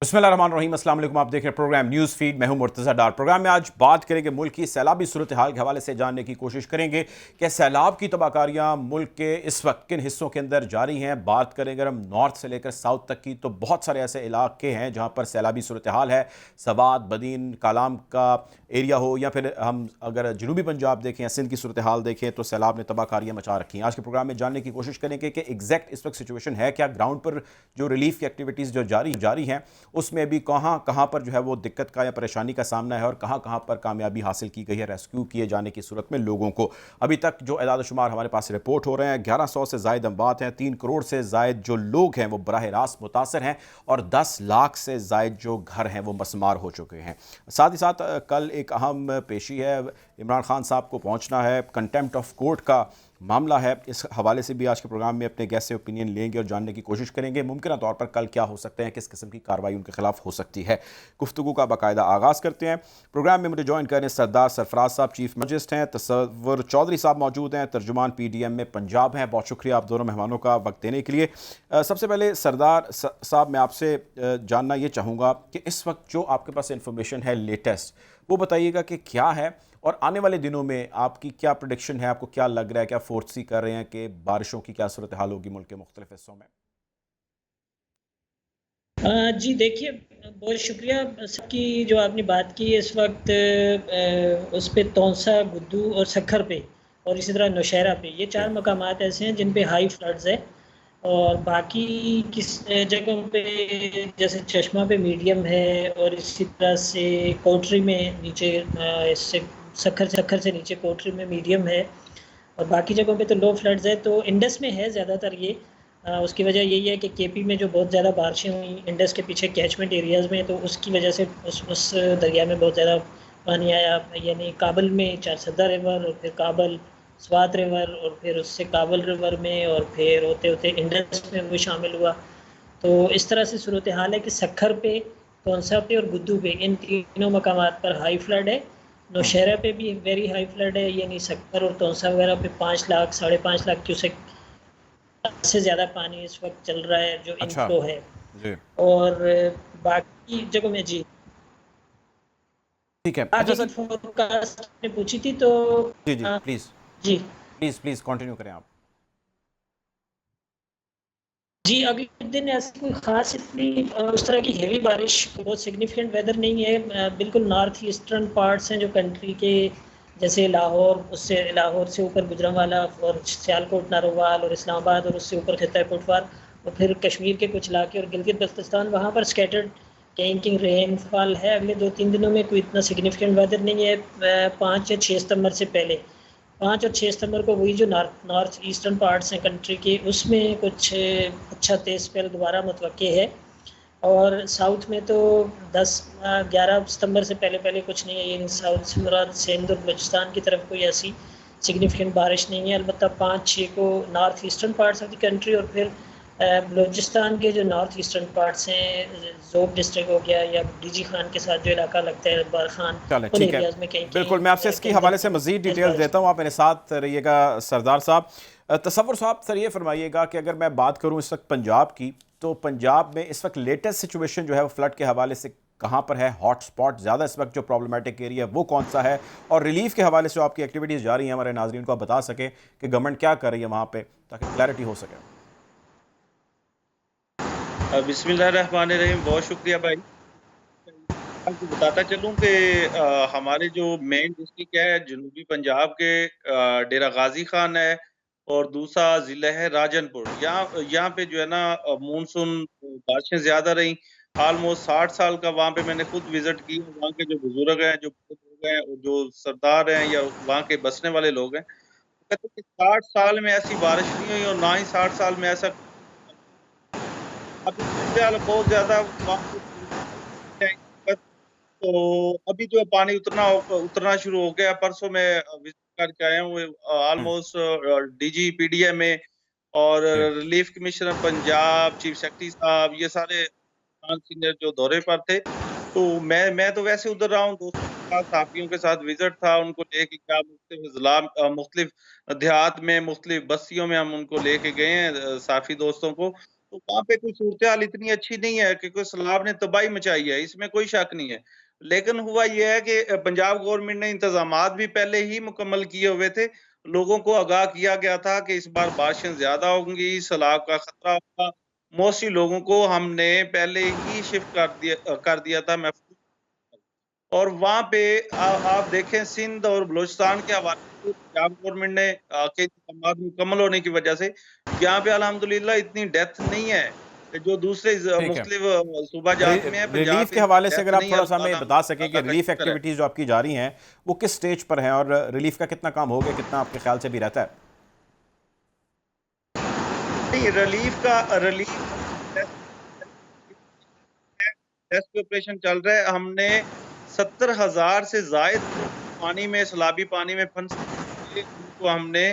बिस्मिल्लाहिर्रहमानिर्रहीम, अस्सलाम वालेकुम। आप देख रहे हैं प्रोग्राम न्यूज़ फीड। मैं हूं मुर्तज़ा डार। प्रोग्राम में आज बात करेंगे मुल्क की सैलाबी सूरत हाल के हवाले से जानने की कोशिश करेंगे कि सैलाब की तबाहकारियां मुल्क के इस वक्त किन हिस्सों के अंदर जारी हैं। बात करेंगे हम नॉर्थ से लेकर साउथ तक की, तो बहुत सारे ऐसे इलाके हैं जहां पर सैलाबी सूरत हाल है। सवात, बदीन, कालाम का एरिया हो, या फिर हम अगर जनूबी पंजाब देखें या सिंध की सूरत हाल देखें, तो सैलाब ने तबाहकारियां मचा रखी हैं। आज के प्रोग्राम में जानने की कोशिश करेंगे कि एग्जैक्ट इस वक्त सिचुएशन है क्या, ग्राउंड पर जो रिलीफ की एक्टिविटीज़ जो जारी हैं उसमें भी कहाँ कहाँ पर जो है वो दिक्कत का या परेशानी का सामना है और कहाँ कहाँ पर कामयाबी हासिल की गई है रेस्क्यू किए जाने की सूरत में लोगों को। अभी तक जो एदाद शुमार हमारे पास रिपोर्ट हो रहे हैं, 1100 से ज़ायद अमवात हैं, 3 करोड़ से ज़ायद जो लोग हैं वो बराह रास्त मुतासर हैं और 10 लाख से ज़ायद जो घर हैं वो मसमार हो चुके हैं। साथ ही साथ कल एक अहम पेशी है, इमरान खान साहब को पहुँचना है, कंटेम्प्ट ऑफ कोर्ट का मामला है। इस हवाले से भी आज के प्रोग्राम में अपने गेस्ट से ओपिनियन लेंगे और जानने की कोशिश करेंगे मुमकिन तौर पर कल क्या हो सकते हैं, किस किस्म की कार्रवाई उनके खिलाफ हो सकती है। गुफ्तगू का बाकायदा आगाज़ करते हैं। प्रोग्राम में मुझे ज्वाइन करें सरदार सरफराज साहब, चीफ मजिस्ट हैं, तसव्वुर चौधरी साहब मौजूद हैं, तर्जुमान PDM में पंजाब हैं। बहुत शुक्रिया आप दोनों मेहमानों का वक्त देने के लिए। सबसे पहले सरदार साहब, मैं आपसे जानना ये चाहूँगा कि इस वक्त जो आपके पास इंफॉर्मेशन है लेटेस्ट, वो बताइएगा कि क्या है और आने वाले दिनों में आपकी क्या प्रोडिक्शन है, आपको क्या लग रहा है, क्या फोर्सी कर रहे हैं कि बारिशों की क्या सूरत हाल होगी मुल्क के मुख्तलिफ हिस्सों में। जी देखिए, बहुत शुक्रिया सबकी जो आपने बात की इस वक्त उस पे तौंसा, गुद्दू और सक्खर पे और इसी तरह नौशहरा पे ये जी। 4 मकामात ऐसे हैं जिन पे हाई फ्लड्स है। और बाकी किस जगहों पे जैसे चश्मा पे मीडियम है और इसी तरह से कोटरी में नीचे इससे सक्खर से नीचे कोटरी में मीडियम है और बाकी जगहों पे तो लो फ्लड्स है। तो इंडस में है ज़्यादातर ये। उसकी वजह यही है कि केपी में जो बहुत ज़्यादा बारिशें हुई इंडस के पीछे कैचमेंट एरियाज़ में, तो उसकी वजह से उस दरिया में बहुत ज़्यादा पानी आया। यानी काबल में चारसद्दा रिवर और फिर काबल स्वात रिवर और फिर उससे काबल रिवर में और फिर होते होते इंडस में वो शामिल हुआ। तो इस तरह से सूरत हाल है कि सक्खर पे, कौंसा पे और गुद्दू पे इन तीनों मकामात पर हाई फ्लड है। नौशहरा पे भी वेरी हाई फ्लड है, यानी सक्खर और तौंसा वगैरह पे 5 लाख, साढ़े 5 लाख क्यूसेक से ज़्यादा पानी इस वक्त चल रहा है जो अच्छा। इनफ्लो है। जी। और बाकी जगहों में जी ठीक है। अच्छा आगे की सर। फोरकास्ट आपने पूछी थी तो जी जी, अ, प्लीज़ जी प्लीज़ प्लीज़ कंटिन्यू करें आप। जी, अगले दिन ऐसी कोई ख़ास इतनी उस तरह की हेवी बारिश, बहुत सिग्निफिकेंट वेदर नहीं है। बिल्कुल नॉर्थ ईस्टर्न पार्ट्स हैं जो कंट्री के, जैसे लाहौर, उससे लाहौर से ऊपर गुजरांवाला और सियालकोट, नारोवाल और इस्लामाबाद और उससे ऊपर खित्ता पटवार और फिर कश्मीर के कुछ इलाके और गिलगित बल्तिस्तान, वहाँ पर स्कैटर्ड कहीं-कहीं रेनफॉल है। अगले 2-3 दिनों में कोई इतना सिग्निफिकेंट वेदर नहीं है। 5 या 6 सितंबर से पहले, 5 और 6 सितंबर को वही जो नॉर्थ ईस्टर्न पार्ट्स हैं कंट्री के, उसमें कुछ अच्छा तेज़ स्पेल दोबारा मुतवक्के है। और साउथ में तो 11 सितंबर से पहले कुछ नहीं है। यानी साउथ से मुराद सिंध और बलूचिस्तान की तरफ कोई ऐसी सिग्निफिकेंट बारिश नहीं है। अलबत्ता 5-6 को north eastern parts of the country और फिर बलूचिस्तान के जो नॉर्थ ईस्टर्न पार्ट्स हैं, ज़ोब डिस्ट्रिक्ट हो गया या डीजी खान के साथ जो इलाका लगता है बार खान, चलें, उन ठीक है। एरियाज़ में कहीं बिल्कुल, मैं आपसे कहीं इसके कहीं हवाले से दिन मज़ीद तेज़ डिटेल्स बारिश। देता हूँ, आप मेरे साथ रहिएगा सरदार साहब। तसव्वुर साहब, सर ये फरमाइएगा कि अगर मैं बात करूँ इस वक्त पंजाब की, तो पंजाब में इस वक्त लेटेस्ट सिचुएशन जो है वो फ्लड के हवाले से कहाँ पर है, हॉट स्पॉट ज़्यादा इस वक्त जो प्रॉब्लमेटिक एरिया है वो कौन सा है, और रिलीफ के हवाले से जो आपकी एक्टिविटीज़ जारी हैं हमारे नाजरीन को आप बता सकें कि गवर्नमेंट क्या कर रही है वहाँ पर, ताकि क्लैरिटी हो सके। बिस्मिल्लाहिर्रहमानिर्रहीम। बहुत शुक्रिया भाई। आपको बताता चलूँ कि हमारे जो मेन डिस्ट्रिक्ट है जनूबी पंजाब के, डेरा गाजी खान है और दूसरा ज़िला है राजनपुर। यहाँ यहाँ पे जो है ना मानसून बारिशें ज़्यादा रहीं। ऑलमोस्ट 60 साल का वहाँ पे मैंने खुद विज़िट की। वहाँ के जो बुज़ुर्ग हैं, जो बुज़ुर्ग लोग हैं और जो सरदार हैं या वहाँ के बसने वाले लोग हैं, वो कहते हैं कि 60 साल में ऐसी बारिश नहीं हुई और ना ही 60 साल में ऐसा। अभी सूरत-ए-हाल बहुत ज़्यादा वहाँ पे है इस वक़्त। तो अभी जो है पानी उतरना शुरू हो गया। परसों मैं विज़िट करके आया हूँ हम्म। ऑलमोस्ट डीजी पीडीएम में और जी। Relief commissioner Punjab, chief secretary साहब, ये सारे सीनियर जो दौरे पर थे। तो मैं तो वैसे उधर रहा हूँ दोस्तों के साथ, साथियों के साथ विज़िट था, उनको लेके क्या मुख्तलिफ अज़ला मुख्तलिफ देहात में, मुख्तलिफ बस्तियों में हम उनको लेके गए हैं, साथी दोस्तों को। तो वहाँ पे कोई सूरत-ए-हाल इतनी अच्छी नहीं है कि कोई सैलाब ने तबाही मचाई है, इसमें कोई शक नहीं है। लेकिन हुआ ये है कि पंजाब गवर्नमेंट ने इंतज़ामात भी पहले ही मुकम्मल किए हुए थे। लोगों को आगाह किया गया था कि इस बार बारिशें ज़्यादा होंगी, सैलाब का खतरा होगा। मोस्टली लोगों को हमने पहले ही शिफ्ट कर दिया था महफूज़। और वहाँ पे आप देखें सिंध और बलूचिस्तान के हवाले से पंजाब गवर्नमेंट ने के इंतज़ामात मुकम्मल होने की वजह से यहाँ पे अल्हम्दुलिल्लाह इतनी डेथ नहीं है, जो दूसरे ठीक है। मुख्तलिफ सूबा जात में है, पंजाब रिलीफ पे के इतनी हवाले से डेथ अगर आप नहीं है, थोड़ा सा हमें बता सकें कि अल्लाह का रिलीफ शुक्र है। एक्टिविटीज़ जो आपकी जारी हैं वो किस स्टेज पर हैं और रिलीफ का कितना काम हो गया, कितना आपके ख्याल से भी रहता है? नहीं, रिलीफ रेस्क्यू ऑपरेशन चल रहा है। हमने 70,000 से ज़ायद पानी में सैलाबी पानी में फंसे थे, उनको हमने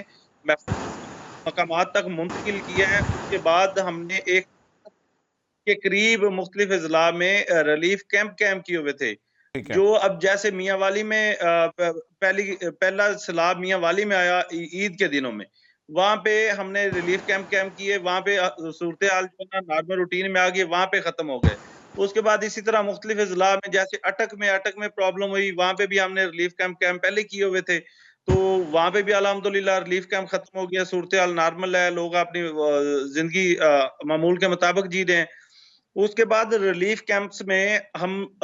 महफूज़ मकामात तक मुंतकिल किया है। उसके बाद हमने एक के करीब मुख्तलिफ अज़ला में रिलीफ कैंप कायम किए हुए थे। ठीक है। जो अब जैसे मियांवाली में पहला सैलाब मियांवाली में आया ईद के दिनों में, वहाँ पे हमने रिलीफ कैंप कायम किए, वहाँ पे सूरत-ए-हाल जो है ना नॉर्मल रूटीन में आ गई, वहाँ पे ख़त्म हो गए। उसके बाद इसी तरह मुख्तलिफ अज़ला में जैसे अटक में प्रॉब्लम हुई, वहाँ पे भी हमने रिलीफ कैंप कैंप पहले किए हुए थे। तो वहाँ पे भी अल्हम्दुलिल्लाह रिलीफ कैंप ख़त्म हो गया, सूरत-ए-हाल नॉर्मल है, लोग अपनी ज़िंदगी मामूल के मुताबिक जी रहे हैं। उसके बाद रिलीफ कैंप्स में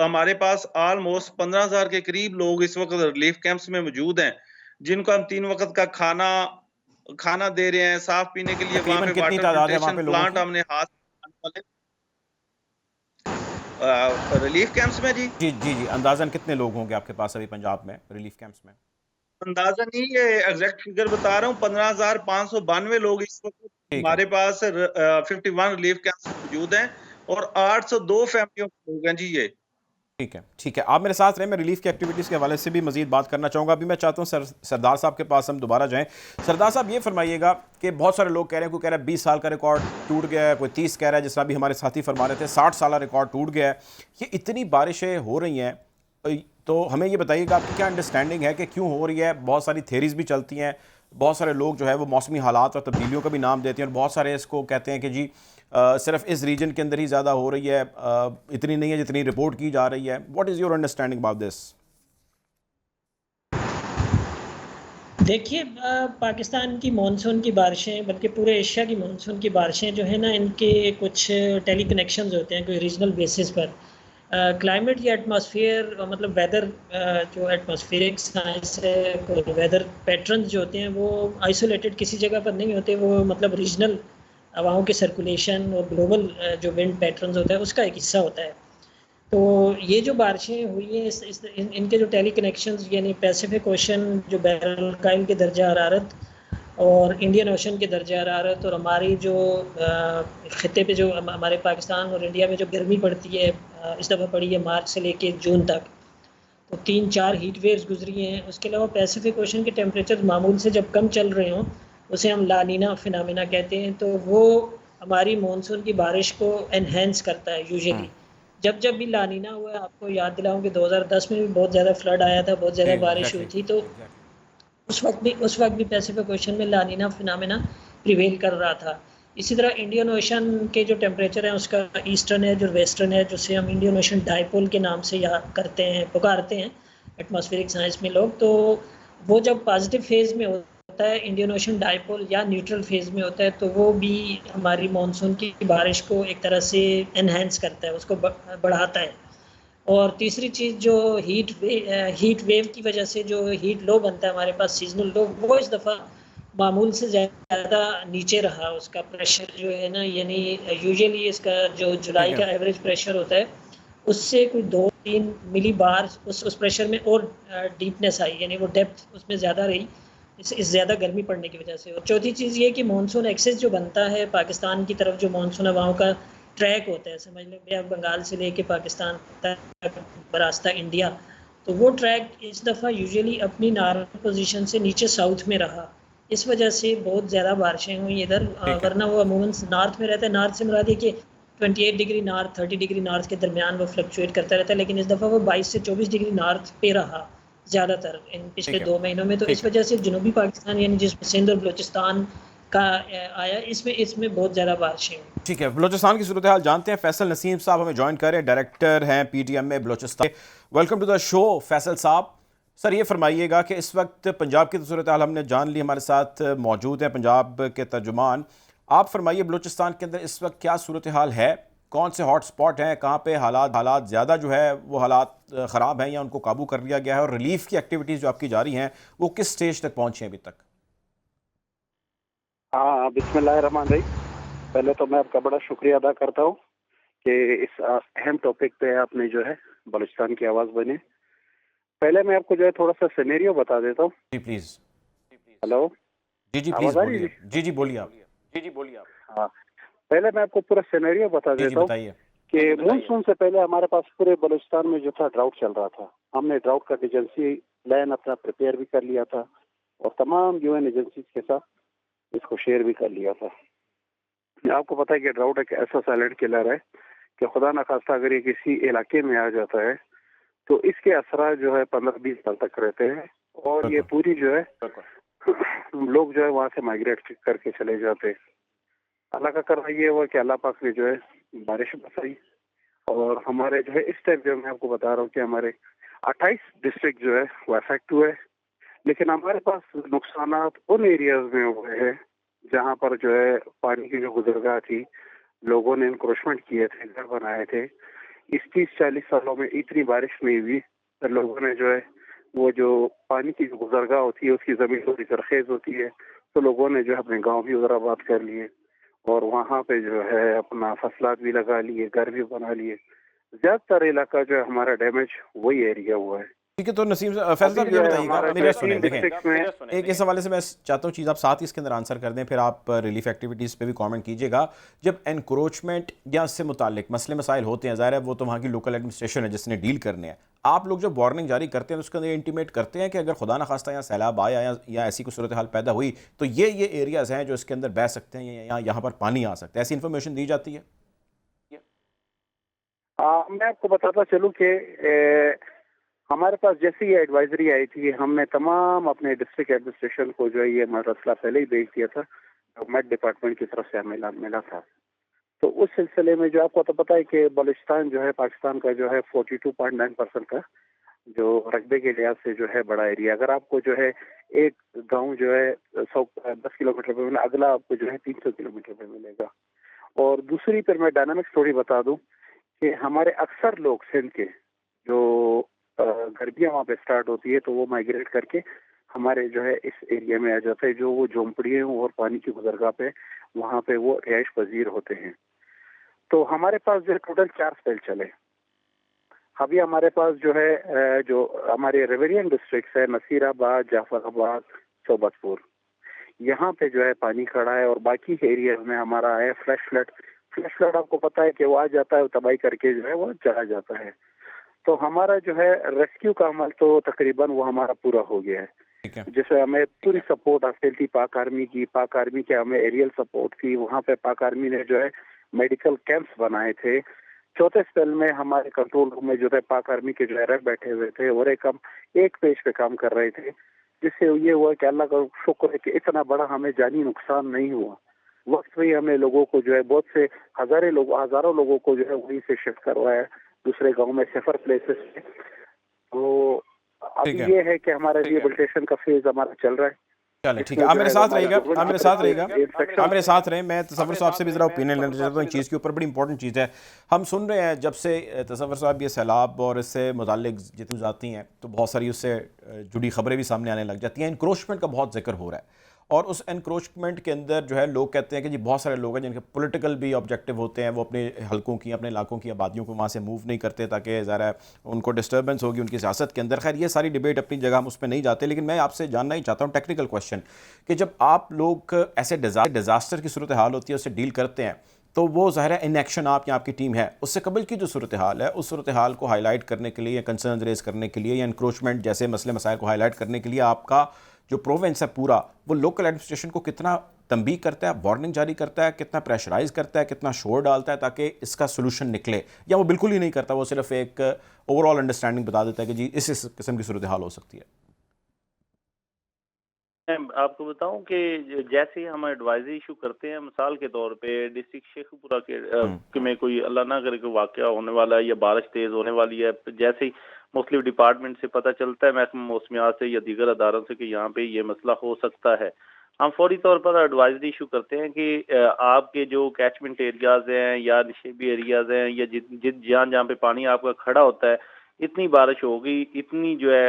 हमारे पास ऑलमोस्ट 15,000 के करीब लोग इस वक़्त रिलीफ कैंप्स में मौजूद हैं, जिनको हम 3 वक़्त का खाना दे रहे हैं, साफ़ पीने के लिए वहाँ तकरीबन पे कितनी वाटर तादाद है वहाँ फिल्ट्रेशन पे लोगों प्लांट की? हमने हाथ से बनाने वाले रिलीफ कैंप्स में जी, जी, जी, जी। अंदाज़न कितने लोग होंगे आपके पास अभी पंजाब में रिलीफ कैंप्स में? अंदाज़ा नहीं ये एग्ज़ैक्ट फिगर बता रहा हूँ 15,592 लोग इस वक़्त ठीक है। हमारे पास 51 रिलीफ कैंप्स मौजूद हैं और 802 फैमिलियों के लोग हैं जी ये। ठीक है, ठीक है। आप मेरे साथ रहें, मैं रिलीफ़ की एक्टिविटीज़ के हवाले से भी मज़ीद बात करना चाहूँगा। अभी मैं चाहता हूँ सरदार साहब के पास हम दोबारा जाएँ। सरदार साहब ये फ़रमाइएगा कि बहुत सारे लोग कह रहे हैं, कोई कह रहा है 20 साल का रिकॉर्ड टूट गया है, कोई 30 कह रहा है, जिस तरह अभी हमारे साथी फरमा रहे थे 60 साला रिकॉर्ड टूट गया है। ये इतनी बारिशें हो रही हैं, तो हमें ये बताइएगा आपकी क्या अंडरस्टैंडिंग है कि क्यों हो रही है? बहुत सारी थ्योरीज़ भी चलती हैं, बहुत सारे लोग जो है वो मौसमी हालात और तब्दीलियों का भी नाम देते हैं और बहुत सारे इसको कहते हैं कि जी सिर्फ इस रीजन के अंदर ही ज़्यादा हो रही है, इतनी नहीं है जितनी रिपोर्ट की जा रही है। What is your understanding about this? देखिए पाकिस्तान की मानसून की बारिशें बल्कि पूरे एशिया की मानसून की बारिशें जो है ना इनके कुछ टेली कनेक्शंस होते हैं कोई रीजनल बेसिस पर। क्लाइमेट या एटमॉस्फेयर मतलब वेदर जो एटमॉस्फेरिक साइंस है कोई वेदर पैटर्न्स जो होते हैं वो आइसोलेटेड किसी जगह पर नहीं होते, वो मतलब रीजनल हवाओं के सर्कुलेशन और ग्लोबल जो विंड पैटर्न्स होता है उसका एक हिस्सा होता है। तो ये जो बारिशें हुई हैं इनके जो टेली कनेक्शंस यानी पैसिफिक ओशन जो बैरकाइल के दर्जा हरारत और इंडियन ओशन के दर्जा हरारत और हमारी जो ख़ित्ते पे जो हमारे पाकिस्तान और इंडिया में जो गर्मी पड़ती है इस दफ़ा पड़ी है मार्च से लेके जून तक, तो 3-4 हीट वेव्स गुजरी हैं। उसके अलावा पैसिफिक ओशन के टेम्परेचर मामूल से जब कम चल रहे हों उसे हम ला नीना फिनोमेना कहते हैं, तो वो हमारी मानसून की बारिश को एनहेंस करता है यूजुअली। जब भी ला नीना हुआ है आपको याद दिलाऊं कि 2010 में भी बहुत ज़्यादा फ्लड आया था, बहुत ज़्यादा बारिश हुई एग्जैक्टली, थी, तो एग्जैक्टली। उस वक्त भी पैसिफिक ओशन में ला नीना फिनोमेना प्रिवेल कर रहा था। इसी तरह इंडियन ओशन के जो टेम्परेचर है उसका ईस्टर्न है जो वेस्टर्न है जिसे हम इंडियन ओशन डाइपोल के नाम से याद करते हैं पुकारते हैं एटमॉस्फेरिक साइंस में लोग, तो वो जब पॉजिटिव फेज़ में होता है इंडियन ओशन डाइपोल या न्यूट्रल फेज़ में होता है तो वो भी हमारी मानसून की बारिश को एक तरह से एनहेंस करता है, उसको बढ़ाता है। और तीसरी चीज़ जो हीट वेव की वजह से जो हीट लो बनता है हमारे पास सीजनल लो, वो इस दफ़ा मामूल से ज़्यादा नीचे रहा उसका प्रेशर जो है ना, यानी यूजुअली इसका जो ठीक जुलाई है। का एवरेज प्रेशर होता है उससे कोई 2-3 मिली बार उस प्रेशर में और डीपनेस आई, यानी वो डेप्थ उसमें ज़्यादा रही इस ज़्यादा गर्मी पड़ने की वजह से। और चौथी चीज़ ये कि मानसून एक्सेस जो बनता है पाकिस्तान की तरफ, जो मानसून हवाओं का ट्रैक होता है, समझ लें बे बंगाल से लेके पाकिस्तान तक रास्ता इंडिया, तो वो ट्रैक इस दफ़ा यूजुअली अपनी नॉर्मल पोजीशन से नीचे साउथ में रहा। इस वजह से बहुत ज़्यादा बारिशें हुई इधर, ठीक है। वरना वो अमूमन नॉर्थ में रहता है। नॉर्थ से मुराद ये कि 28 डिग्री नॉर्थ 30 डिग्री नॉर्थ के दरमियान वो फ्लक्चुएट करता रहता है, लेकिन इस दफ़ा वो 22 से 24 डिग्री नॉर्थ पे रहा ज़्यादातर इन पिछले ठीक है। 2 महीनों में। तो ठीक इस है। वजह से जनूबी पाकिस्तान यानी जिसमें सिंध और बलूचिस्तान का आया, इसमें इसमें बहुत ज़्यादा बारिशें हुई। ठीक है, बलोचिस्तान की सूरत हाल जानते हैं। फैसल नसीम साहब हमें ज्वाइन कर रहे हैं, डायरेक्टर हैं पीटीएम में Balochistan. Welcome to the show Faisal sahab. Sir ये फरमाइएगा कि इस वक्त पंजाब की सूरत हाल हमने जान ली, हमारे साथ मौजूद हैं पंजाब के तर्जुमान। आप फरमाइए बलोचिस्तान के अंदर इस वक्त क्या सूरत हाल है, कौन से हॉट स्पॉट हैं, कहाँ पे हालात ज़्यादा जो है वो हालात ख़राब हैं या उनको काबू कर लिया गया है, और रिलीफ की एक्टिविटीज़ जो आपकी जारी हैं वो किस स्टेज तक पहुँची हैं अभी तक? हाँ, बिस्मिल्लाहिर्रहमानिर्रहीम। पहले तो मैं आपका बड़ा शुक्रिया अदा करता हूँ कि इस अहम टॉपिक पे आपने जो है बलूचिस्तान की आवाज़ बने। पहले मैं आपको जो है थोड़ा सा सिनेरियो बता देता हूँ। जी प्लीज़। हेलो, जी प्लीज़ आवाज़ आ रही बोलिए। है? जी बोलिए आप। हाँ, पहले मैं आपको पूरा सिनेरियो बता जी देता हूँ बताइए। कि मानसून से पहले हमारे पास पूरे बलूचिस्तान में जो था ड्राउट चल रहा था। हमने ड्राउट कंटीजेंसी प्लान अपना प्रिपेयर भी कर लिया था और तमाम यूएन एजेंसीज के साथ इसको शेयर भी कर लिया था। आपको पता है कि ड्राउट एक ऐसा साइलेंट किलर है कि खुदा न खास्ता अगर ये किसी इलाके में आ जाता है तो इसके असरा जो है 15-20 साल तक रहते हैं और ये पूरी जो है लोग जो है वहाँ से माइग्रेट करके चले जाते हैं। अल्लाह का करना ये हुआ कि अल्लाह पाक ने जो है बारिश बरसाई और हमारे जो है इस टाइम जो मैं आपको बता रहा हूँ कि हमारे 28 डिस्ट्रिक्ट जो है वो अफेक्ट हुए, लेकिन हमारे पास नुकसान उन एरियाज में हुए हैं जहाँ पर जो है पानी की जो गुजरगाह थी, लोगों ने इंक्रोचमेंट किए थे, घर बनाए थे। इस 30-40 सालों में इतनी बारिश नहीं हुई तो लोगों ने जो है वो जो पानी की जो गुजरगाह होती है उसकी जमीन थोड़ी सरखेज होती है, तो लोगों ने जो है अपने गांव भी उधर आबाद कर लिए और वहाँ पे जो है अपना फसलात भी लगा लिए, घर भी बना लिए। ज्यादातर इलाका जो है हमारा डैमेज वही एरिया हुआ है। ठीक है, तो नसीम फैसल साहब अभी ये जो है बताइएगा, हमारा मेरे सुने 3 देखें, डिस्ट्रिक्ट में एक इस हवाले से मैं चाहता हूँ चीज़ आप साथ ही इसके अंदर आंसर कर दें, फिर आप रिलीफ एक्टिविटीज़ पे भी कमेंट कीजिएगा। जब एनक्रोचमेंट या इससे मुतालिक मसले मसाइल होते हैं, ज़ाहिर है वो तो वहाँ की लोकल एडमिनिस्ट्रेशन है जिसने डील करने हैं, आप लोग जब वार्निंग जारी करते हैं तो उसके अंदर इंटीमेट करते हैं कि अगर खुदा न खास्ता यहाँ सैलाब आया या ऐसी कोई सूरत हाल पैदा हुई तो ये एरियाज़ हैं जो इसके अंदर बह सकते हैं या यहाँ पर पानी आ सकता है, ऐसी इन्फॉर्मेशन दी जाती है? मैं आपको बताता चलूँ कि हमारे पास जैसे ये एडवाइजरी आई थी, हमने तमाम अपने डिस्ट्रिक्ट एडमिनिस्ट्रेशन को जो है ये मसला पहले ही भेज दिया था, गवर्नमेंट डिपार्टमेंट की तरफ से हमें मिला था। तो उस सिलसिले में जो आपको तो पता है कि बलूचिस्तान जो है पाकिस्तान का जो है 42.9% का जो रकबे के लिहाज से जो है बड़ा एरिया। अगर आपको जो है एक गांव जो है 10 किलोमीटर पे मिला, अगला आपको जो है 300 किलोमीटर पे मिलेगा। और दूसरी पर मैं डायनामिक स्टोरी बता दूं कि हमारे अक्सर लोग सिंध के जो गर्मियाँ वहाँ पे स्टार्ट होती है तो वो माइग्रेट करके हमारे जो है इस एरिया में आ जाते हैं, जो वो झोंपड़ियों और पानी की गुजरगाह पे वहाँ पे वो रिहाइश पजीर होते हैं। तो हमारे पास जो है टोटल 4 स्पेल चले। अभी हमारे पास जो है जो हमारे रिवेरियन डिस्ट्रिक्ट है, नसीराबाद, जाफराबाद, सोबतपुर, यहाँ पे जो है पानी खड़ा है और बाकी एरिया में हमारा है फ्लैश फ्लड। फ्लैश फ्लड आपको पता है कि वो आ जाता है, तबाही करके जो है वो चला जाता है। तो हमारा जो है रेस्क्यू का अमल तो तकरीबन वो हमारा पूरा हो गया है, ठीक है। जिससे हमें पूरी सपोर्ट हासिल थी पाक आर्मी की। पाक आर्मी के हमें एरियल सपोर्ट थी, वहाँ पे पाक आर्मी ने जो है मेडिकल कैंप्स बनाए थे। चौथे स्पेल में हमारे कंट्रोल रूम में जो है पाक आर्मी के जो है रैप बैठे हुए थे और एक पेज पे काम कर रहे थे, जिससे ये हुआ कि अल्लाह का शुक्र है कि इतना बड़ा हमें जानी नुकसान नहीं हुआ। वक्त में हमने लोगों को जो है बहुत से हजारों लोगों को जो है वहीं से शिफ्ट करवाया दूसरे गांव में, सेफर प्लेसेस पे। तो अभी ये है कि हमारा रिहेबिलिटेशन का फेज हमारा चल रहा है। चलें ठीक है, आप मेरे साथ रहिएगा, आप मेरे साथ रहिएगा, आप मेरे साथ रहें। मैं तसव्वुर साहब से भी ज़रा ओपिनियन लेना चाहता हूँ चीज़ के ऊपर, बड़ी इंपॉर्टेंट चीज़ है। हम सुन रहे हैं जब से तसव्वुर साहब ये सैलाब और इससे मुताल्लिक जितनी आती हैं तो बहुत सारी उससे जुड़ी खबरें भी सामने आने लग जाती हैं। इंक्रोचमेंट का बहुत जिक्र हो रहा है और उस एनक्रोचमेंट के अंदर जो है लोग कहते हैं कि जी बहुत सारे लोग हैं जिनके पॉलिटिकल भी ऑब्जेक्टिव होते हैं, वो अपने हलकों की, अपने इलाकों की आबादियों को वहाँ से मूव नहीं करते ताकि ज़रा उनको डिस्टर्बेंस होगी उनकी सियासत के अंदर। खैर ये सारी डिबेट अपनी जगह, हम उस पर नहीं जाते, लेकिन मैं आपसे जानना ही चाहता हूँ टेक्निकल क्वेश्चन कि जब आप लोग ऐसे डिज़ास्टर की सूरत हाल होती है उससे डील करते हैं तो वो ज़ाहिर है इन एक्शन आप या आपकी टीम है, उससे कबल की जो सूरत हाल है उस सूरत हाल को हाईलाइट करने के लिए या कंसर्न रेज करने के लिए या इंक्रोचमेंट जैसे मसले मसाइल को हाईलाइट करने के लिए आपका जो प्रोविंस है पूरा वो लोकल एडमिनिस्ट्रेशन को कितना तंबीह करता है, वार्निंग जारी करता है, कितना प्रेशराइज करता है, कितना शोर डालता है ताकि इसका सोल्यूशन निकले, या वो बिल्कुल ही नहीं करता, वो सिर्फ एक ओवरऑल अंडरस्टैंडिंग बता देता है कि जी इस किस्म की सूरत हाल हो सकती है? आपको बताऊं कि जैसे ही हम एडवाइजरी इशू करते हैं, मिसाल के तौर पे डिस्ट्रिक्ट शेखपुरा के में कोई अल्लाह ना करे कोई वाकया होने वाला है या बारिश तेज होने वाली है, जैसे ही मुख्तलिफ डिपार्टमेंट से पता चलता है, महकमा मौसमियात से या दीगर अदारों से कि यहाँ पे ये मसला हो सकता है, हम फौरी तौर पर एडवाइजरी इशू करते हैं कि आपके जो कैचमेंट एरियाज हैं या निशेबी एरियाज हैं या जहाँ पे पानी आपका खड़ा होता है, इतनी बारिश होगी, इतनी जो है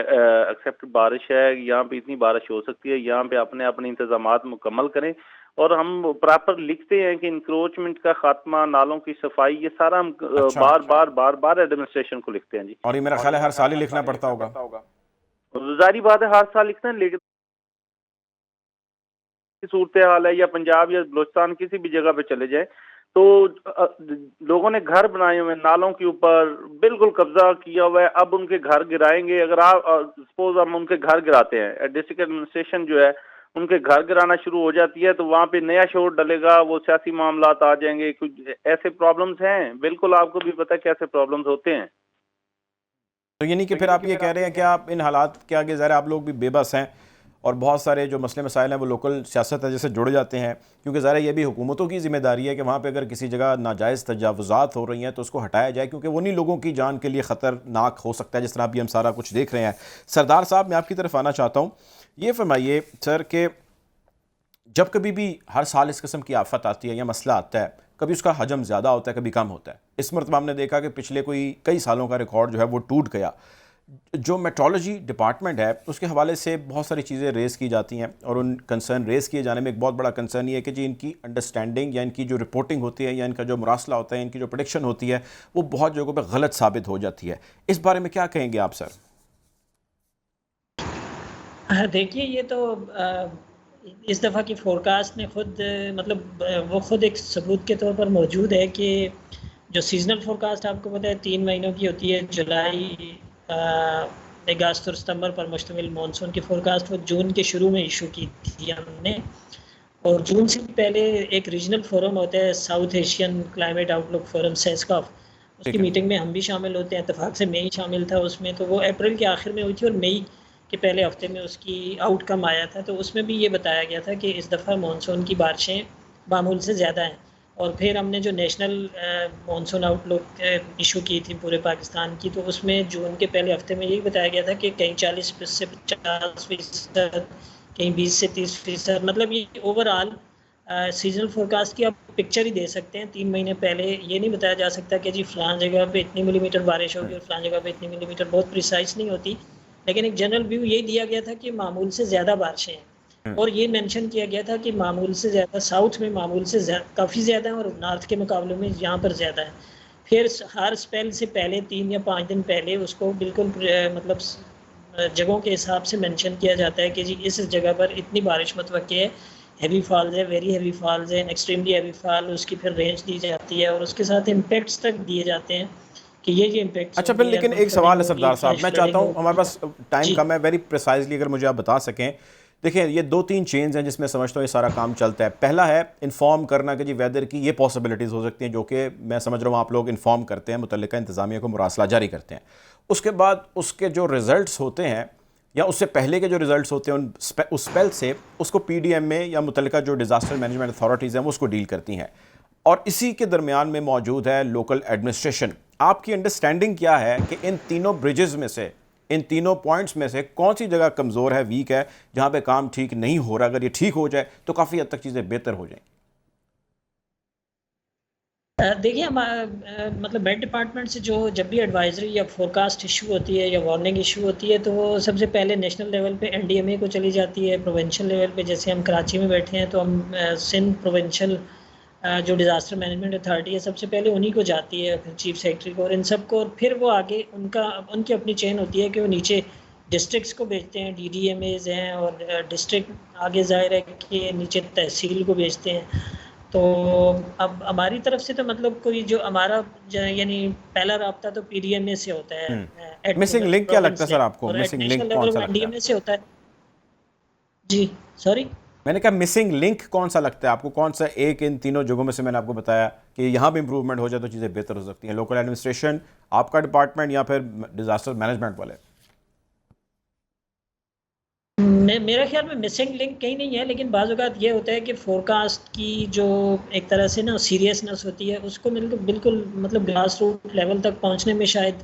एक्सेप्ट बारिश है, यहाँ पे इतनी बारिश हो सकती है, यहाँ पे अपने अपने इंतजामात मुकम्मल करें। और हम प्रॉपर लिखते हैं कि इंक्रोचमेंट का खात्मा, नालों की सफाई, ये सारा हम बार बार एडमिनिस्ट्रेशन को लिखते हैं जी। और ये मेरा ख्याल है हर साल ही लिखना पड़ता होगा। जारी बात है हर साल लिखते हैं, लेकिन सूरत हाल है या पंजाब या बलोचिस्तान किसी भी जगह पे चले जाए तो लोगों ने घर बनाए हुए नालों के ऊपर बिल्कुल कब्जा किया हुआ है, अब उनके घर गिराएंगे। अगर आप सपोज हम उनके घर गिराते हैं, डिस्ट्रिक्ट एडमिनिस्ट्रेशन जो है उनके घर गिराना शुरू हो जाती है, तो वहाँ पे नया शोर डलेगा, वो सियासी मामलात आ जाएंगे, कुछ ऐसे प्रॉब्लम्स हैं, बिल्कुल आपको भी पता है कैसे प्रॉब्लम्स होते हैं। तो ये नहीं कि फिर आप ये कह रहे हैं कि आप इन हालात के आगे ज़रा आप लोग भी बेबस हैं और बहुत सारे जो मसले मसाइल हैं वो लोकल सियासत है जैसे जुड़ जाते हैं, क्योंकि ज़रा ये भी हुकूमतों की ज़िम्मेदारी है कि वहाँ पे अगर किसी जगह नाजायज़ तजावुज़ात हो रही हैं तो उसको हटाया जाए, क्योंकि वो उन्हीं लोगों की जान के लिए ख़तरनाक हो सकता है, जिस तरह अभी हम सारा कुछ देख रहे हैं। सरदार साहब, मैं आपकी तरफ आना चाहता हूँ, ये फरमाइए सर कि जब कभी भी हर साल इस किस्म की आफत आती है या मसला आता है, कभी उसका हजम ज़्यादा होता है, कभी कम होता है। इस मरतबा हमने देखा कि पिछले कई सालों का रिकॉर्ड जो है वो टूट गया। जो मेट्रोलॉजी डिपार्टमेंट है उसके हवाले से बहुत सारी चीज़ें रेज़ की जाती हैं और उन कंसर्न रेज़ किए जाने में एक बहुत बड़ा कंसर्न ये है कि जी इनकी अंडरस्टैंडिंग या इनकी जो रिपोर्टिंग होती है या इनका जो मुरासला होता है, इनकी जो प्रेडिक्शन होती है, वो बहुत जगहों पर गलत साबित हो जाती है। इस बारे में क्या कहेंगे आप सर? देखिए, ये तो इस दफ़ा की फोरकास्ट ने खुद वो खुद एक सबूत के तौर पर मौजूद है कि जो सीजनल फोरकास्ट आपको पता है 3 महीनों की होती है, जुलाई, अगस्त और सितंबर पर मुश्तमिल मानसून की फोरकास्ट, वो जून के शुरू में इशू की थी हमने। और जून से पहले एक रीजनल फोरम होता है, South Asian climate outlook forum, SASCOF, उसकी मीटिंग में हम भी शामिल होते हैं। इत्तेफाक से मई शामिल था उसमें, तो वो अप्रैल के आखिर में हुई थी और मई के पहले हफ्ते में उसकी आउटकम आया था। तो उसमें भी ये बताया गया था कि इस दफ़ा मानसून की बारिशें मामूल से ज़्यादा हैं। और फिर हमने जो नेशनल मानसून आउटलुक इशू की थी पूरे पाकिस्तान की, तो उसमें जून के पहले हफ्ते में यही बताया गया था कि कहीं 40 से 50%, कहीं 20 से 30%, मतलब ये ओवरऑल सीजनल फोरकास्ट की आप पिक्चर ही दे सकते हैं। 3 महीने पहले ये नहीं बताया जा सकता कि जी फ़लाँ जगह पे इतनी मिलीमीटर बारिश होगी और फ़लाँ जगह पे इतनी मिलीमीटर, बहुत प्रिसाइज नहीं होती, लेकिन एक जनरल व्यू यही दिया गया था कि मामूल से ज़्यादा बारिशें हैं। और ये मेंशन किया गया था कि मामूल से ज़्यादा साउथ में मामूल से काफ़ी ज़्यादा है और नॉर्थ के मुकाबले में यहाँ पर ज़्यादा है। फिर हर स्पेल से पहले 3 या 5 दिन पहले उसको बिल्कुल जगहों के हिसाब से मेंशन किया जाता है कि जी इस जगह पर इतनी बारिश मुतवक्की है, हैवी फॉल्स है, वेरी हैवी फॉल्स है, एक्सट्रीमली हैवी फॉल, उसकी फिर रेंज दी जाती है और उसके साथ इम्पैक्ट्स तक दिए जाते हैं कि ये इम्पैक्ट्स। अच्छा, फिर लेकिन एक सवाल है सरदार साहब, मैं चाहता हूँ, हमारे पास टाइम कम है, वेरी प्रिसाइजली अगर मुझे आप बता सकें। देखिए, ये 2-3 चेंज हैं जिसमें समझता हूँ ये सारा काम चलता है। पहला है इन्फॉर्म करना कि जी वेदर की ये पॉसिबिलिटीज़ हो सकती हैं, जो कि मैं समझ रहा हूँ आप लोग इन्फॉर्म करते हैं, मुतल्लिका इंतज़ामिया को मुरासला जारी करते हैं। उसके बाद उसके जो रिज़ल्ट्स होते हैं या उससे पहले के जो रिज़ल्ट्स होते हैं उस स्पेल से उसको PDM में या मुतल्लिका जो डिज़ास्टर मैनेजमेंट अथॉरिटीज़ हैं वो उसको डील करती हैं, और इसी के दरमियान में मौजूद है लोकल एडमिनिस्ट्रेशन। आपकी अंडरस्टैंडिंग क्या है कि इन तीनों ब्रिजेस में से, इन तीनों पॉइंट्स में से कौन सी जगह कमज़ोर है, वीक है, जहाँ पे काम ठीक नहीं हो रहा? अगर ये ठीक हो जाए तो काफ़ी हद तक चीज़ें बेहतर हो जाएंगी। देखिए, मेट डिपार्टमेंट से जो जब भी एडवाइजरी या फोरकास्ट इशू होती है या वार्निंग इशू होती है, तो वो सबसे पहले नेशनल लेवल पे NDMA को चली जाती है। प्रोविंशियल लेवल पे जैसे हम कराची में बैठे हैं तो हम सिंध प्रोविंशियल जो डिज़ास्टर मैनेजमेंट अथॉरिटी है, सबसे पहले उन्हीं को जाती है, फिर चीफ सेक्रेटरी को और इन सब को, और फिर वो आगे उनकी अपनी चेन होती है कि वो नीचे डिस्ट्रिक्ट्स को भेजते हैं, DDMAs हैं, और डिस्ट्रिक्ट आगे ज़ाहिर है कि नीचे तहसील को भेजते हैं। तो अब हमारी तरफ से तो कोई जो हमारा यानी पहला राब्ता तो PDMA से होता है। मिसिंग लिंक क्या लगता है सर आपको? और मिसिंग लिंक नेशनल कौन लेवल सा में लगता है? NDMA से होता है जी। सॉरी, मैंने कहा मिसिंग लिंक कौन सा लगता है आपको? कौन सा एक इन तीनों जगहों में से मैंने आपको बताया कि यहाँ भी इंप्रूवमेंट हो जाए तो चीज़ें बेहतर हो सकती हैं? लोकल एडमिनिस्ट्रेशन, आपका डिपार्टमेंट, या फिर डिजास्टर मैनेजमेंट वाले? मेरा ख्याल में मिसिंग लिंक कहीं नहीं है, लेकिन बाज़ औक़ात ये होता है कि फोरकास्ट की जो एक तरह से ना सीरियसनेस होती है, उसको बिल्कुल मतलब ग्रास रूट लेवल तक पहुंचने में शायद,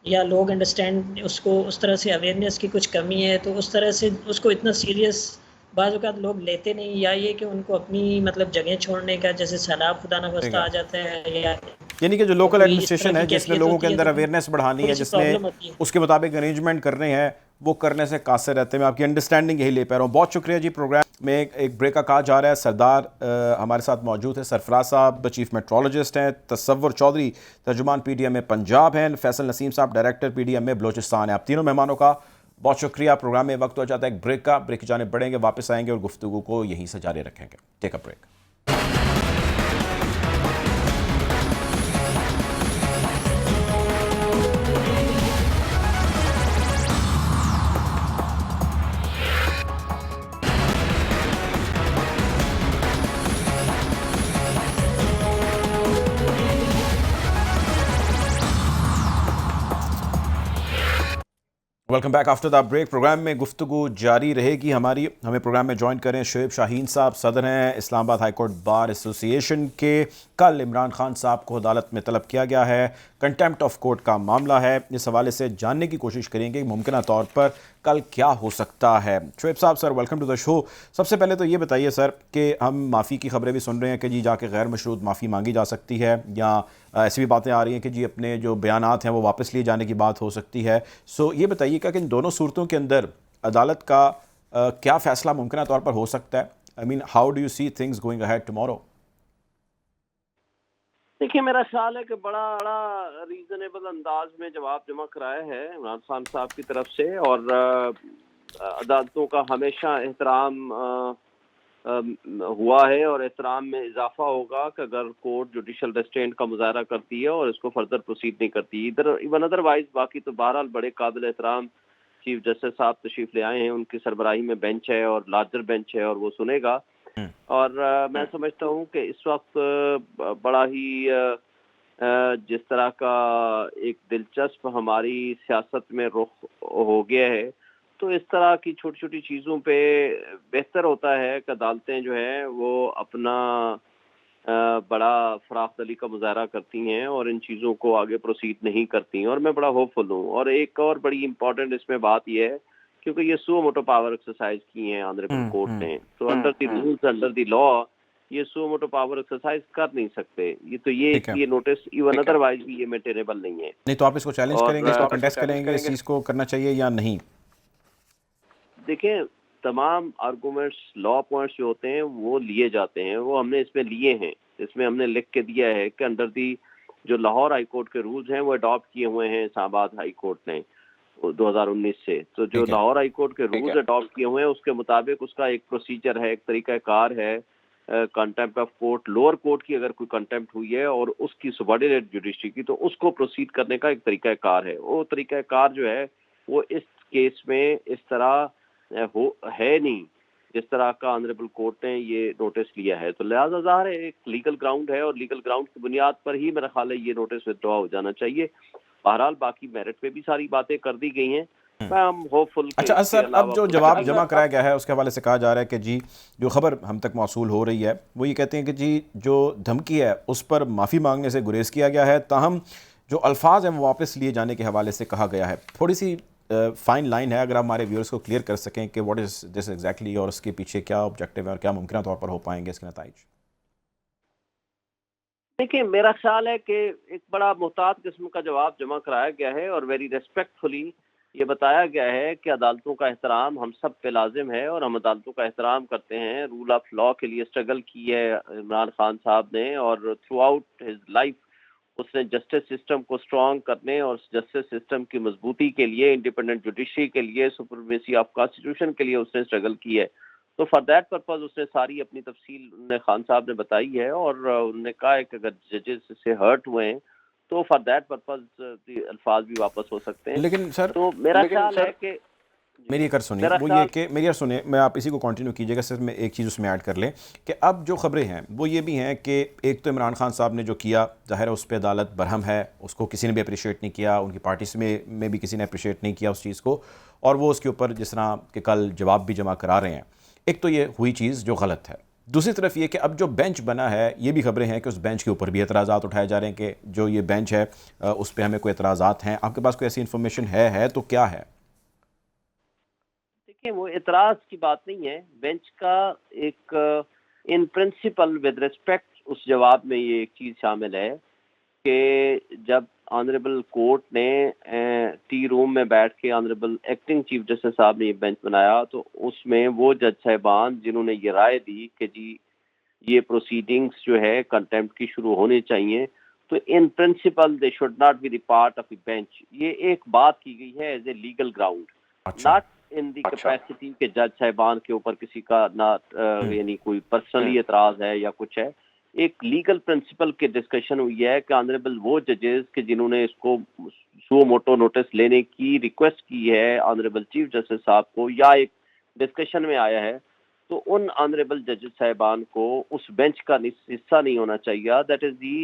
या लोग अंडरस्टैंड उसको उस तरह से अवेयरनेस की कुछ कमी है, तो उस तरह से उसको इतना सीरियस बाज़ औक़ात लोग लेते नहीं, या ये कि उनको अपनी मतलब जगह छोड़ने का, जैसे सैलाब खुदा न ठीक खास्ता आ है। जाता है या यानी कि जो लोकल कोई इस तरह एडमिनिस्ट्रेशन की है जिसने कैफियत लोगों के होती है, अंदर तो फिर अवेयरनेस बढ़ानी है, थोड़ी सी जिसने प्रॉब्लम होती है। उसके मुताबिक अरेंजमेंट करने हैं, वो करने से कासिर रहते हैं। मैं आपकी अंडरस्टैंडिंग यही ले पा रहा हूँ। बहुत शुक्रिया जी। प्रोग्राम में एक ब्रेक का कहा जा रहा है। सरदार हमारे साथ मौजूद है, सरफराज साहब चीफ मेट्रोलॉजिस्ट हैं, तसव्वुर चौधरी तर्जुमान PDMA पंजाब हैं, फैसल नसीम साहब डायरेक्टर PDMA बलोचिस्तान है। आप तीनों मेहमानों का बहुत शुक्रिया। प्रोग्राम में वक्त हो जाता है एक ब्रेक का, ब्रेक की जाने बढ़ेंगे, वापस आएंगे और गुफ्तगू को यहीं से जारी रखेंगे। Take a break. Welcome back after the break. Programme में गुफ्तगू जारी रहेगी हमारी। हमें प्रोग्राम में ज्वाइन करें शोएब शाहीन साहब, सदर हैं Islamabad high court bar association के। कल इमरान खान साहब को अदालत में तलब किया गया है, कंटेम्प्ट ऑफ कोर्ट का मामला है। इस हवाले से जानने की कोशिश करेंगे मुमकिन तौर पर कल क्या हो सकता है। Shoaib sahab sir, welcome to the show. सबसे पहले तो ये बताइए सर कि हम माफ़ी की खबरें भी सुन रहे हैं कि जी जाके गैर मशरूत माफ़ी मांगी जा सकती है, या ऐसी भी बातें आ रही हैं कि जी अपने जो बयानात हैं वो वापस लिए जाने की बात हो सकती है। सो ये बताइएगा कि इन दोनों सूरतों के अंदर अदालत का क्या फ़ैसला मुमकिन तौर पर हो सकता है? I mean, how do you see things going ahead tomorrow? देखिए, मेरा ख्याल है कि बड़ा बड़ा रीजनेबल अंदाज में जवाब जमा कराया है इमरान खान साहब की तरफ से, और अदालतों का हमेशा एहतराम हुआ है और एहतराम में इजाफा होगा कि अगर कोर्ट जुडिशल रेस्ट्रेंट का मुजाहरा करती है और इसको फर्दर प्रोसीड नहीं करती। इधर इवन अदरवाइज बाकी तो बहरहाल बड़े काबिल एहतराम चीफ जस्टिस साहब तशरीफ ले आए हैं, उनकी सरबराही में बेंच है और लार्जर बेंच है और वो सुनेगा। और मैं समझता हूँ कि इस वक्त बड़ा ही जिस तरह का एक दिलचस्प हमारी सियासत में रुख हो गया है, तो इस तरह की छोटी छोटी चीज़ों पे बेहतर होता है कि अदालतें जो है वो अपना बड़ा फराखदली का मुजाहरा करती हैं और इन चीज़ों को आगे प्रोसीड नहीं करती हैं, और मैं बड़ा होपफुल हूँ। और एक और बड़ी इम्पॉर्टेंट इसमें बात यह है, क्योंकि ये सुओ मोटो पावर एक्सरसाइज की है ऑनरेबल कोर्ट ने, तो under the rules under the law ये सुओ मोटो पावर एक्सरसाइज कर नहीं सकते। ये तो ये नोटिस इवन अदरवाइज भी ये मेंटेनेबल नहीं है। नहीं तो आप इसको चैलेंज करेंगे, इसको कंटेस्ट करेंगे, इस चीज़ को करना चाहिए या नहीं? देखिए, तमाम आर्गूमेंट्स, लॉ पॉइंट्स जो होते हैं वो लिए जाते हैं, वो हमने इसमें लिए हैं। इसमें हमने लिख के दिया है कि अंडर दी जो लाहौर हाई कोर्ट के रूल्स हैं वो अडॉप्ट किए हुए हैं इस्लामाबाद हाई कोर्ट ने 2019 से। तो जो लाहौर हाई कोर्ट के रूल्स अडॉप्ट किए हुए हैं उसके मुताबिक उसका एक प्रोसीजर है, एक तरीकाकार है। Contempt of court, lower court की अगर कोई कंटेम्प्ट हुई है और उसकी सबऑर्डिनेट जुडिशरी की, तो उसको प्रोसीड करने का एक तरीकाकार है। वो तरीकाकार जो है वो इस केस में इस तरह है नहीं जिस तरह का ऑनरेबल कोर्ट ने ये नोटिस लिया है। तो लिहाजा ज़ाहिर है एक लीगल ग्राउंड है और लीगल ग्राउंड की बुनियाद पर ही मेरा ख्याल है ये नोटिस विथड्रॉ हो जाना चाहिए। बहरहाल बाकी मेरिट पे भी सारी बातें कर दी गई हैं। मैं होपफुल। अच्छा सर, अब जो जवाब जमा कराया गया है उसके हवाले से कहा जा रहा है कि जी जो खबर हम तक मौसूल हो रही है वो ये कहते हैं कि जी जो धमकी है उस पर माफ़ी मांगने से गुरेज किया गया है, ताहम जो अल्फाज हैं वो वापस लिए जाने के हवाले से कहा गया है। थोड़ी सी फाइन लाइन है, अगर आप हमारे व्यूअर्स को क्लियर कर सकें कि व्हाट इज़ दिस एग्जैक्टली और उसके पीछे क्या ऑब्जेक्टिव है और क्या मुमकिन तौर पर हो पाएंगे इसके नताइज। देखिए, मेरा ख्याल है कि एक बड़ा मुहतात किस्म का जवाब जमा कराया गया है और वेरी रेस्पेक्टफुली ये बताया गया है कि अदालतों का एहतराम हम सब पे लाजिम है और हम अदालतों का एहतराम करते हैं। रूल ऑफ लॉ के लिए स्ट्रगल की है इमरान खान साहब ने, और थ्रू आउट हिज लाइफ उसने जस्टिस सिस्टम को स्ट्रॉन्ग करने और जस्टिस सिस्टम की मजबूती के लिए, इंडिपेंडेंट जुडिशरी के लिए, सुप्रीमेसी ऑफ कॉन्स्टिट्यूशन के लिए उसने स्ट्रगल की है। तो फॉर दैट पर्पज उसने सारी अपनी तफसील खान साहब ने बताई है और उन्होंने कहा है कि अगर जजेस से हर्ट हुए हैं तो फॉर दैट पर्पज अल्फाज भी वापस हो सकते हैं। लेकिन सर तो मेरा ख्याल है कि मेरी एक सुनिए, वो ये कि मेरी सुनिए, मैं आप इसी को कंटिन्यू कीजिएगा, सिर्फ मैं एक चीज़ उसमें ऐड कर लें कि अब जो खबरें हैं वो ये भी हैं कि एक तो इमरान खान साहब ने जो किया, ज़ाहिर है उस पर अदालत बरहम है, उसको किसी ने भी अप्रिशिएट नहीं किया, उनकी पार्टी में भी किसी ने अप्रिशिएट नहीं किया उस चीज़ को, और वो उसके ऊपर जिस तरह के कल जवाब भी जमा करा रहे हैं। एक तो ये हुई चीज़ जो गलत है। दूसरी तरफ ये कि अब जो बेंच बना है, ये भी खबरें हैं कि उस बेंच के ऊपर भी एतराज़ात उठाए जा रहे हैं कि जो ये बेंच है उस पर हमें कोई एतराज़ात हैं। आपके पास कोई ऐसी इन्फॉर्मेशन है तो क्या है? देखिए, वो इतराज की बात नहीं है। बेंच का एक इन प्रिंसिपल विद रिस्पेक्ट उस जवाब में ये एक चीज शामिल है कि जब ऑनरेबल कोर्ट ने टी रूम में बैठ के ऑनरेबल एक्टिंग चीफ जस्टिस साहब ने ये बेंच बनाया, तो उसमें वो जज साहिबान जिन्होंने ये राय दी कि जी ये प्रोसीडिंग्स जो है कंटेम्प्ट की शुरू होनी चाहिए, तो in principle they should not be the part of the bench. ये एक बात की गई है as a legal ground, not in the capacity के जज साहिबान के ऊपर किसी का ना यानी कोई पर्सनली एतराज है या कुछ है। एक लीगल प्रिंसिपल के डिस्कशन हुई है कि ऑनरेबल वो जजेस के जिन्होंने इसको सुओ मोटो नोटिस लेने की रिक्वेस्ट की है ऑनरेबल चीफ जस्टिस साहब को, या एक डिस्कशन में आया है, तो उन ऑनरेबल जजेस साहिबान को उस बेंच का हिस्सा नहीं होना चाहिए। दैट इज दी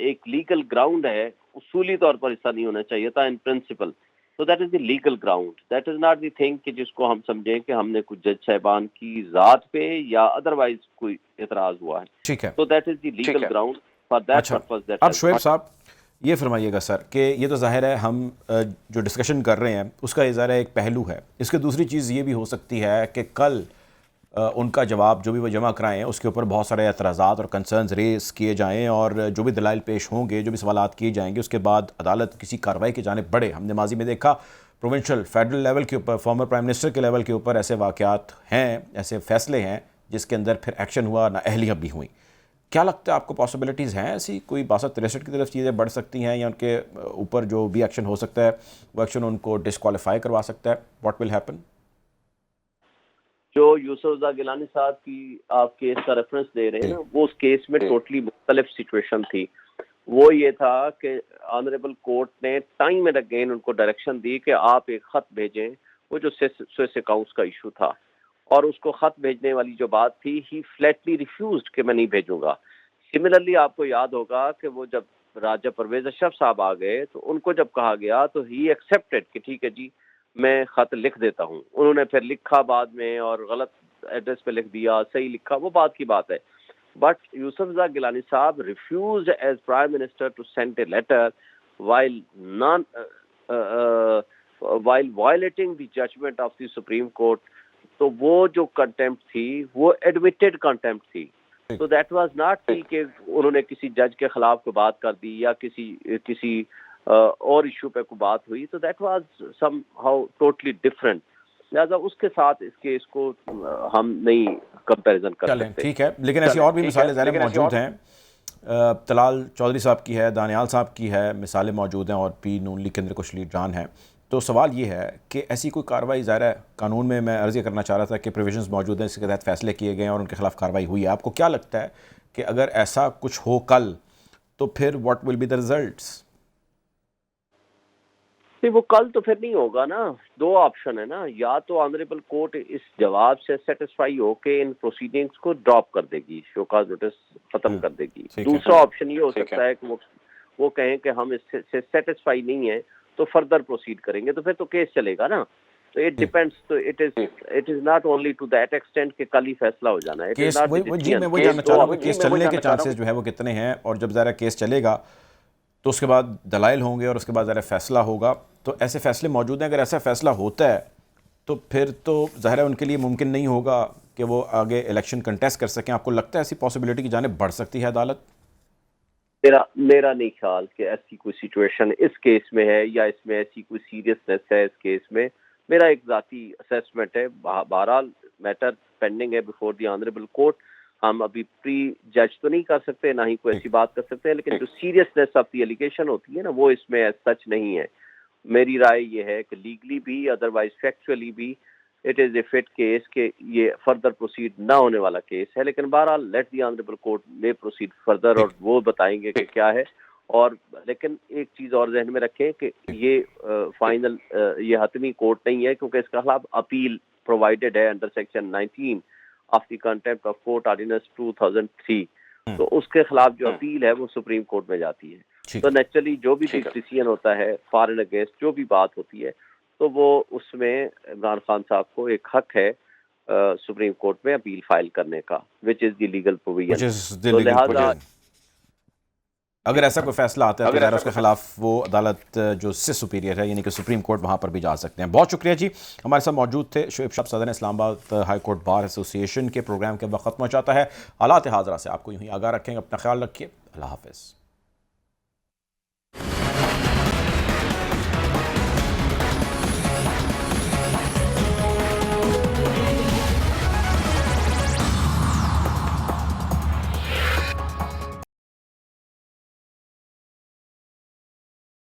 एक लीगल ग्राउंड है, उसूली तौर पर हिस्सा नहीं होना चाहिए था इन प्रिंसिपल। तो that is the legal ground, that is not the thing कि जिसको हम समझें कि हमने कुछ जज साहिबान की जात पे या अदरवाइज कोई एतराज हुआ है। ठीक है, तो that is the legal ground for that purpose. That अब शुएब साहब ये फरमाइएगा सर कि ये तो ज़ाहिर है हम जो डिस्कशन कर रहे हैं उसका ये ज़रा एक पहलू है, इसकी दूसरी चीज़ ये भी हो सकती है कि कल उनका जवाब जो भी वो जमा कराएं उसके ऊपर बहुत सारे एतराज़ात और कंसर्न्स रेस किए जाएं, और जो भी दलाइल पेश होंगे, जो भी सवालात किए जाएंगे, उसके बाद अदालत किसी कार्रवाई की जानिब बढ़े। हमने माजी में देखा प्रोविंशियल फेडरल लेवल के ऊपर, फॉर्मर प्राइम मिनिस्टर के लेवल के ऊपर ऐसे वाक़यात हैं, ऐसे फ़ैसले हैं जिसके अंदर फिर एक्शन हुआ, नाअहलियाँ भी हुई। क्या लगता है आपको, पॉसिबिलिटीज़ हैं ऐसी कोई 62-63 की तरफ चीज़ें बढ़ सकती हैं, या उनके ऊपर जो भी एक्शन हो सकता है वो एक्शन उनको डिस्क्वालीफाई करवा सकता है? What will happen? जो यूसुफ रज़ा गिलानी साहब की आप केस का रेफरेंस दे रहे हैं ना, वो उस केस में टोटली मुख्तलिफ सिचुएशन थी। वो ये था कि ऑनरेबल कोर्ट ने टाइम एंड अगेन उनको डायरेक्शन दी कि आप एक खत भेजें, वो जो स्विस अकाउंट्स का इशू था, और उसको खत भेजने वाली जो बात थी, ही फ्लैटली रिफ्यूज्ड कि मैं नहीं भेजूंगा। सिमिलरली आपको याद होगा कि वो जब राजा परवेज अशरफ साहब आ गए तो उनको जब कहा गया तो ही एक्सेप्टेड कि ठीक है जी मैं खत लिख देता हूँ। उन्होंने फिर लिखा बाद में और गलत एड्रेस पे लिख दिया, सही लिखा, वो बात की बात है। But Yusuf Raza Gilani sahab refused as prime minister to send a letter while non while violating the judgment of the supreme court. तो वो जो कंटेम्प्ट थी वो एडमिटेड कंटेम्प्ट थी। तो दैट वाज नॉट कि उन्होंने किसी जज के खिलाफ कोई बात कर दी या किसी और इशू पे कोई बात हुई, तो that was somehow totally different. लिहाजा उसके साथ इस केस को हम नहीं कंपैरिजन कर सकते। ठीक है, लेकिन ऐसी और भी मिसालें ज़ाहिर मौजूद हैं। तलाल चौधरी साहब की है, दानियाल साहब की है, मिसालें मौजूद हैं, और पी नून लीग के अंदर कुछ लीडरान हैं। तो सवाल ये है कि ऐसी कोई कार्रवाई, ज़ाहिर है कानून में मैं अर्ज़ी करना चाह रहा था कि प्रोविजंस मौजूद हैं इसके तहत फैसले किए गए हैं और उनके खिलाफ कार्रवाई हुई है। आपको क्या लगता है कि अगर ऐसा कुछ हो कल तो फिर what will be the results? वो कल तो फिर नहीं होगा ना। दो ऑप्शन है ना, या तो ऑनरेबल कोर्ट इस जवाब से सेटिस्फाई हो के इन प्रोसीडिंग्स को ड्रॉप कर देगी, शोकाज नोटिस खत्म कर देगी। दूसरा ऑप्शन ये हो सकता है कि वो कहें कि हम इससे सेटिस्फाई नहीं है तो फर्दर प्रोसीड करेंगे, तो फिर तो केस चलेगा ना। तो इट डिपेंड्स, तो it is not only to that extent कि कल ही फैसला हो जाना है। केस जी मैं वही जानना चाह रहा हूँ कि केस चलने के चांसेस जो है वो कितने हैं, और जब ज़रा केस चलेगा तो उसके बाद दलाइल होंगे और उसके बाद ज़रा फैसला होगा। तो ऐसे फैसले मौजूद हैं, अगर ऐसा फैसला होता है तो फिर तो ज़ाहिर है उनके लिए मुमकिन नहीं होगा कि वो आगे इलेक्शन कंटेस्ट कर सकें। आपको लगता है ऐसी पॉसिबिलिटी की जानिब बढ़ सकती है अदालत? मेरा नहीं ख्याल कि ऐसी कोई सिचुएशन इस केस में है या इसमें ऐसी कोई सीरियसनेस है इस केस में। मेरा एक जाती असेसमेंट है। बहरहाल मैटर पेंडिंग है बिफोर द ऑनरेबल कोर्ट। हम अभी प्री जज तो नहीं कर सकते, ना ही कोई ऐसी बात कर सकते हैं, लेकिन जो सीरियसनेस ऑफ द एलिगेशन होती है ना, वो इसमें सच नहीं है। मेरी राय ये है कि लीगली भी अदरवाइज फैक्चुअली भी it is a fit case के ये फर्दर प्रोसीड ना होने वाला केस है। लेकिन बहरहाल लेट द ऑनरेबल कोर्ट में प्रोसीड फर्दर और वो बताएंगे कि क्या है। और लेकिन एक चीज़ और जहन में रखें कि ये फाइनल ये हतमी कोर्ट नहीं है, क्योंकि इसके खिलाफ अपील प्रोवाइडेड है under section 19 of the contempt of court ordinance 2003। तो उसके खिलाफ जो अपील है वो सुप्रीम कोर्ट में जाती है। तो नेचुरली जो भी डिसीजन होता है फॉर एंड अगेंस्ट, जो भी बात होती है, तो वो उसमें इमरान खान साहब को एक हक है सुप्रीम कोर्ट में अपील फाइल करने का, which is the legal provision. तो लिहाजा अगर ऐसा कोई फैसला आता है तो ज़ाहिर उसके खिलाफ वो अदालत जो इससे सुपीरियर है यानी कि सुप्रीम कोर्ट, वहाँ पर भी जा सकते हैं। बहुत शुक्रिया जी, हमारे साथ मौजूद थे शोएब शाह, सदर Islamabad high court bar association के। प्रोग्राम के वक्त खत्म हो जाता है। हालात हाज़रा से आपको यूँ ही आगाह रखेंगे। अपना ख्याल रखिए। अल्लाह हाफ़िज़।